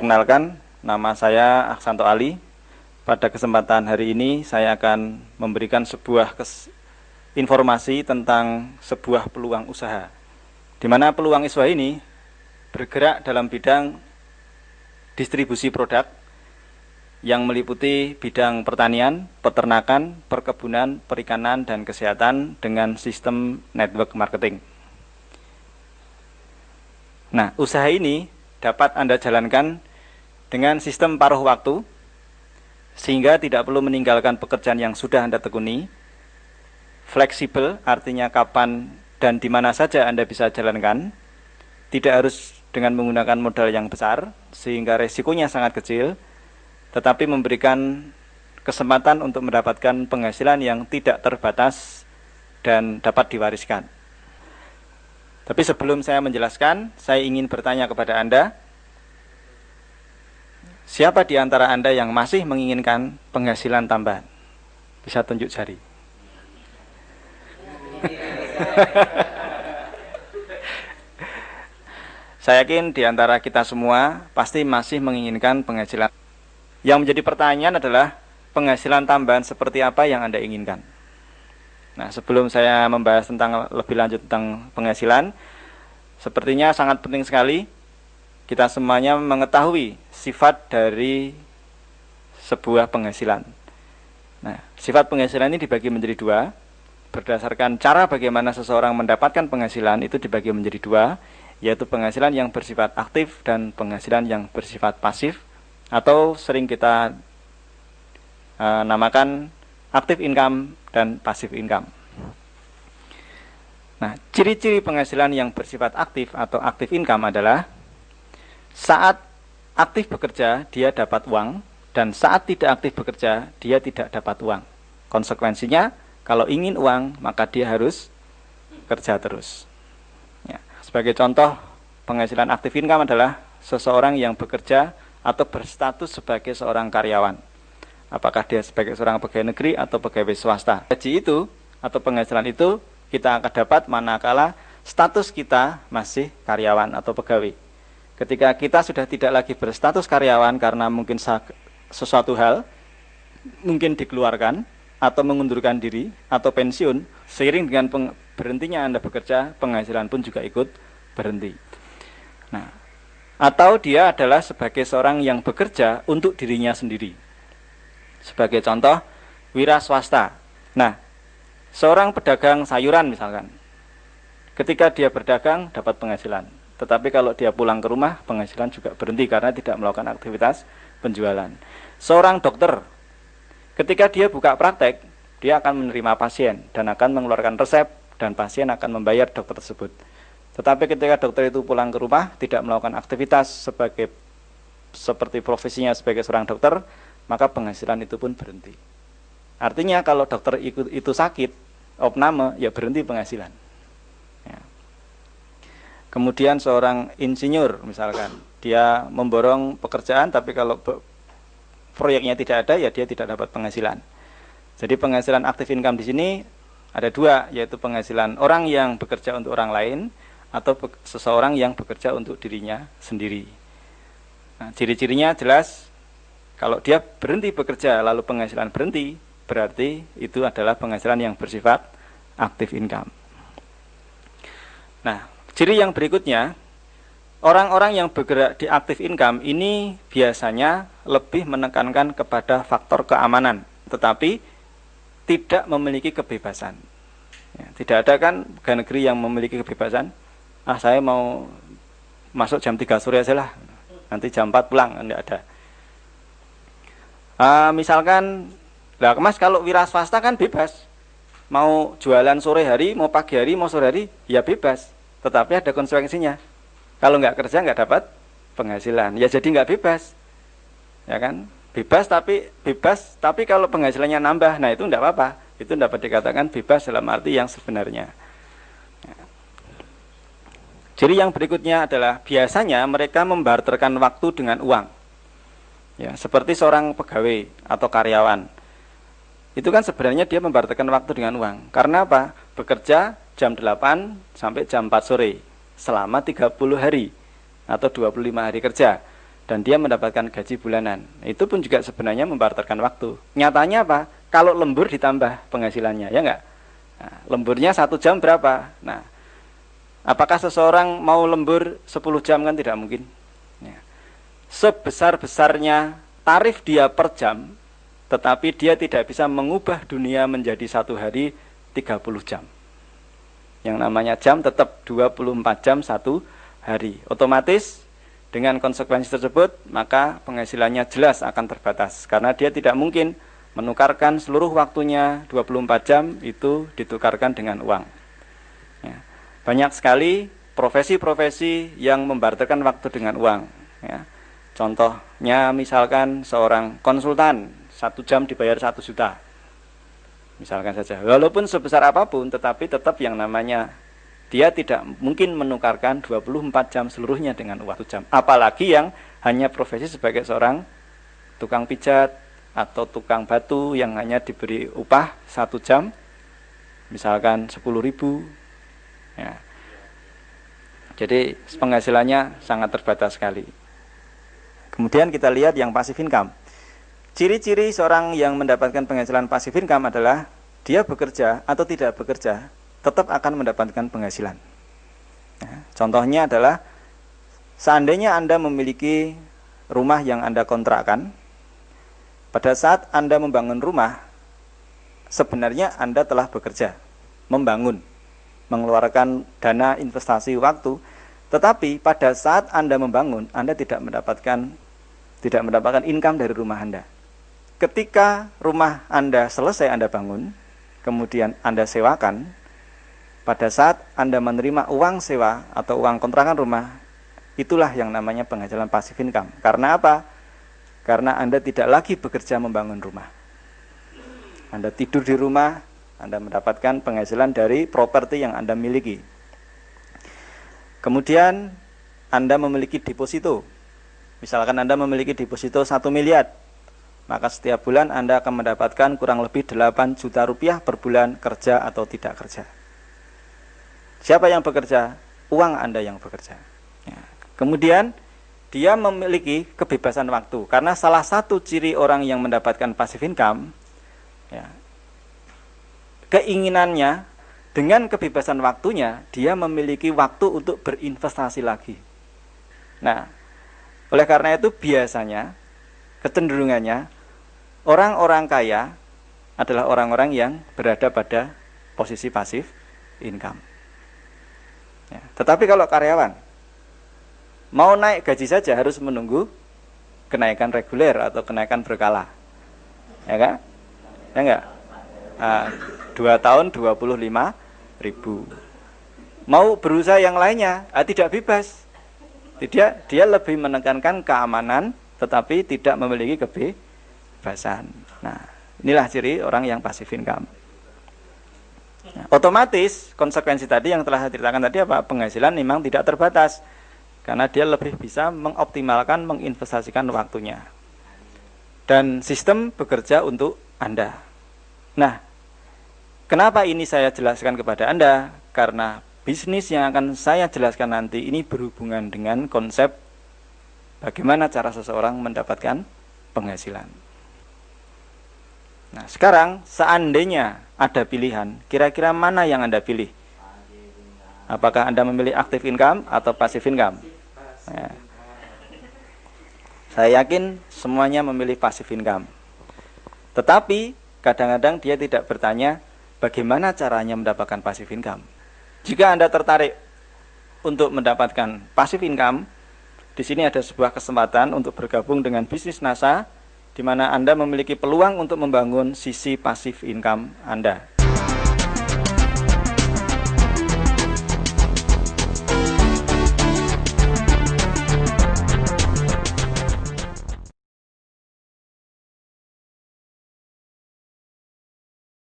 Perkenalkan, nama saya Aksanto Ali. Pada kesempatan hari ini saya akan memberikan sebuah informasi tentang sebuah peluang usaha, di mana peluang usaha ini bergerak dalam bidang distribusi produk yang meliputi bidang pertanian, peternakan, perkebunan, perikanan, dan kesehatan dengan sistem network marketing. Nah, usaha ini dapat Anda jalankan dengan sistem paruh waktu, sehingga tidak perlu meninggalkan pekerjaan yang sudah Anda tekuni. Fleksibel, artinya kapan dan di mana saja Anda bisa jalankan. Tidak harus dengan menggunakan modal yang besar, sehingga resikonya sangat kecil, tetapi memberikan kesempatan untuk mendapatkan penghasilan yang tidak terbatas dan dapat diwariskan. Tapi sebelum saya menjelaskan, saya ingin bertanya kepada Anda, siapa di antara Anda yang masih menginginkan penghasilan tambahan? Bisa tunjuk jari. Saya yakin di antara kita semua pasti masih menginginkan penghasilan. Yang menjadi pertanyaan adalah penghasilan tambahan seperti apa yang Anda inginkan. Nah, sebelum saya membahas tentang lebih lanjut tentang penghasilan, sepertinya sangat penting sekali kita semuanya mengetahui sifat dari sebuah penghasilan. Nah, sifat penghasilan ini dibagi menjadi dua. Berdasarkan cara bagaimana seseorang mendapatkan penghasilan itu dibagi menjadi dua, yaitu penghasilan yang bersifat aktif dan penghasilan yang bersifat pasif, atau sering kita namakan active income dan passive income. Nah, ciri-ciri penghasilan yang bersifat aktif atau active income adalah saat aktif bekerja dia dapat uang, dan saat tidak aktif bekerja dia tidak dapat uang. Konsekuensinya, kalau ingin uang maka dia harus kerja terus. Ya, sebagai contoh, penghasilan active income adalah seseorang yang bekerja atau berstatus sebagai seorang karyawan. Apakah dia sebagai seorang pegawai negeri atau pegawai swasta. Gaji itu atau penghasilan itu kita akan dapat manakala status kita masih karyawan atau pegawai. Ketika kita sudah tidak lagi berstatus karyawan karena mungkin sesuatu hal, mungkin dikeluarkan atau mengundurkan diri atau pensiun, seiring dengan berhentinya Anda bekerja, penghasilan pun juga ikut berhenti. Nah, atau dia adalah sebagai seorang yang bekerja untuk dirinya sendiri. Sebagai contoh, wira swasta. Nah, seorang pedagang sayuran misalkan, ketika dia berdagang dapat penghasilan, tetapi kalau dia pulang ke rumah penghasilan juga berhenti karena tidak melakukan aktivitas penjualan. Seorang dokter, ketika dia buka praktek, dia akan menerima pasien dan akan mengeluarkan resep, dan pasien akan membayar dokter tersebut. Tetapi ketika dokter itu pulang ke rumah tidak melakukan aktivitas seperti profesinya sebagai seorang dokter, maka penghasilan itu pun berhenti. Artinya kalau dokter itu sakit, opname, ya berhenti penghasilan. Ya. Kemudian seorang insinyur misalkan, dia memborong pekerjaan, tapi kalau proyeknya tidak ada, ya dia tidak dapat penghasilan. Jadi penghasilan active income di sini ada dua, yaitu penghasilan orang yang bekerja untuk orang lain, atau seseorang yang bekerja untuk dirinya sendiri. Nah, ciri-cirinya jelas. Kalau dia berhenti bekerja lalu penghasilan berhenti, berarti itu adalah penghasilan yang bersifat active income. Nah, ciri yang berikutnya, orang-orang yang bergerak di active income ini biasanya lebih menekankan kepada faktor keamanan, tetapi tidak memiliki kebebasan. Ya, tidak ada kan pegawai negeri yang memiliki kebebasan. Saya mau masuk jam 3 sore aja lah, nanti jam 4 pulang, tidak ada. Misalkan, Mas, kalau wira swasta kan bebas, mau jualan sore hari, mau pagi hari, mau sore hari, ya bebas. Tetapi ada konsekuensinya. Kalau nggak kerja nggak dapat penghasilan, ya jadi nggak bebas, ya kan? Bebas tapi kalau penghasilannya nambah, nah itu nggak apa-apa. Itu dapat dikatakan bebas dalam arti yang sebenarnya. Jadi yang berikutnya adalah biasanya mereka membarterkan waktu dengan uang. Ya, seperti seorang pegawai atau karyawan. Itu kan sebenarnya dia membarterkan waktu dengan uang. Karena apa? Bekerja jam 8 sampai jam 4 sore selama 30 hari atau 25 hari kerja. dan dia mendapatkan gaji bulanan. Itu pun juga sebenarnya membarterkan waktu. Nyatanya apa? Kalau lembur ditambah penghasilannya, ya enggak? Nah, lemburnya 1 jam berapa? Nah, apakah seseorang mau lembur 10 jam? Kan tidak mungkin. Ya. Sebesar-besarnya tarif dia per jam, tetapi dia tidak bisa mengubah dunia menjadi 1 hari 30 jam. Yang namanya jam tetap 24 jam 1 hari. Otomatis dengan konsekuensi tersebut, maka penghasilannya jelas akan terbatas. Karena dia tidak mungkin menukarkan seluruh waktunya 24 jam itu ditukarkan dengan uang. Ya. Banyak sekali profesi-profesi yang membarterkan waktu dengan uang. Ya. Contohnya misalkan seorang konsultan, 1 jam dibayar 1 juta. Misalkan saja. Walaupun sebesar apapun, tetapi tetap yang namanya dia tidak mungkin menukarkan 24 jam seluruhnya dengan uang 1 jam. Apalagi yang hanya profesi sebagai seorang tukang pijat atau tukang batu yang hanya diberi upah 1 jam, misalkan 10.000. Ya. Jadi penghasilannya sangat terbatas sekali. Kemudian kita lihat yang passive income. Ciri-ciri seorang yang mendapatkan penghasilan passive income adalah dia bekerja atau tidak bekerja tetap akan mendapatkan penghasilan. Ya, contohnya adalah seandainya Anda memiliki rumah yang Anda kontrakkan, pada saat Anda membangun rumah, sebenarnya Anda telah bekerja, membangun, mengeluarkan dana investasi waktu, tetapi pada saat Anda membangun, Anda tidak mendapatkan income dari rumah Anda. Ketika rumah Anda selesai Anda bangun, kemudian Anda sewakan, pada saat Anda menerima uang sewa atau uang kontrakan rumah, itulah yang namanya penghasilan passive income. Karena apa? Karena Anda tidak lagi bekerja membangun rumah. Anda tidur di rumah, Anda mendapatkan penghasilan dari properti yang Anda miliki. Kemudian Anda memiliki deposito. Misalkan Anda memiliki deposito 1 miliar, maka setiap bulan Anda akan mendapatkan kurang lebih 8 juta rupiah per bulan, kerja atau tidak kerja. Siapa yang bekerja? Uang Anda yang bekerja. Ya. Kemudian dia memiliki kebebasan waktu. Karena salah satu ciri orang yang mendapatkan passive income, ya, keinginannya dengan kebebasan waktunya, dia memiliki waktu untuk berinvestasi lagi. Nah, oleh karena itu biasanya, kecenderungannya, orang-orang kaya adalah orang-orang yang berada pada posisi passive income. Ya, tetapi kalau karyawan mau naik gaji saja harus menunggu kenaikan reguler atau kenaikan berkala, ya kan? Ya enggak? 2 tahun 25.000. Mau berusaha yang lainnya, tidak bebas. Dia lebih menekankan keamanan, tetapi tidak memiliki kebebasan. Nah, inilah ciri orang yang passive income. Nah, otomatis konsekuensi tadi yang telah saya ceritakan tadi apa? Penghasilan memang tidak terbatas karena dia lebih bisa mengoptimalkan, menginvestasikan waktunya. Dan sistem bekerja untuk Anda. Nah, kenapa ini saya jelaskan kepada Anda? Karena bisnis yang akan saya jelaskan nanti ini berhubungan dengan konsep bagaimana cara seseorang mendapatkan penghasilan. Nah, sekarang seandainya ada pilihan, kira-kira mana yang Anda pilih? Apakah Anda memilih active income atau passive income? Ya. Saya yakin semuanya memilih passive income. Tetapi kadang-kadang dia tidak bertanya bagaimana caranya mendapatkan passive income. Jika Anda tertarik untuk mendapatkan passive income, di sini ada sebuah kesempatan untuk bergabung dengan bisnis NASA, di mana Anda memiliki peluang untuk membangun sisi passive income Anda.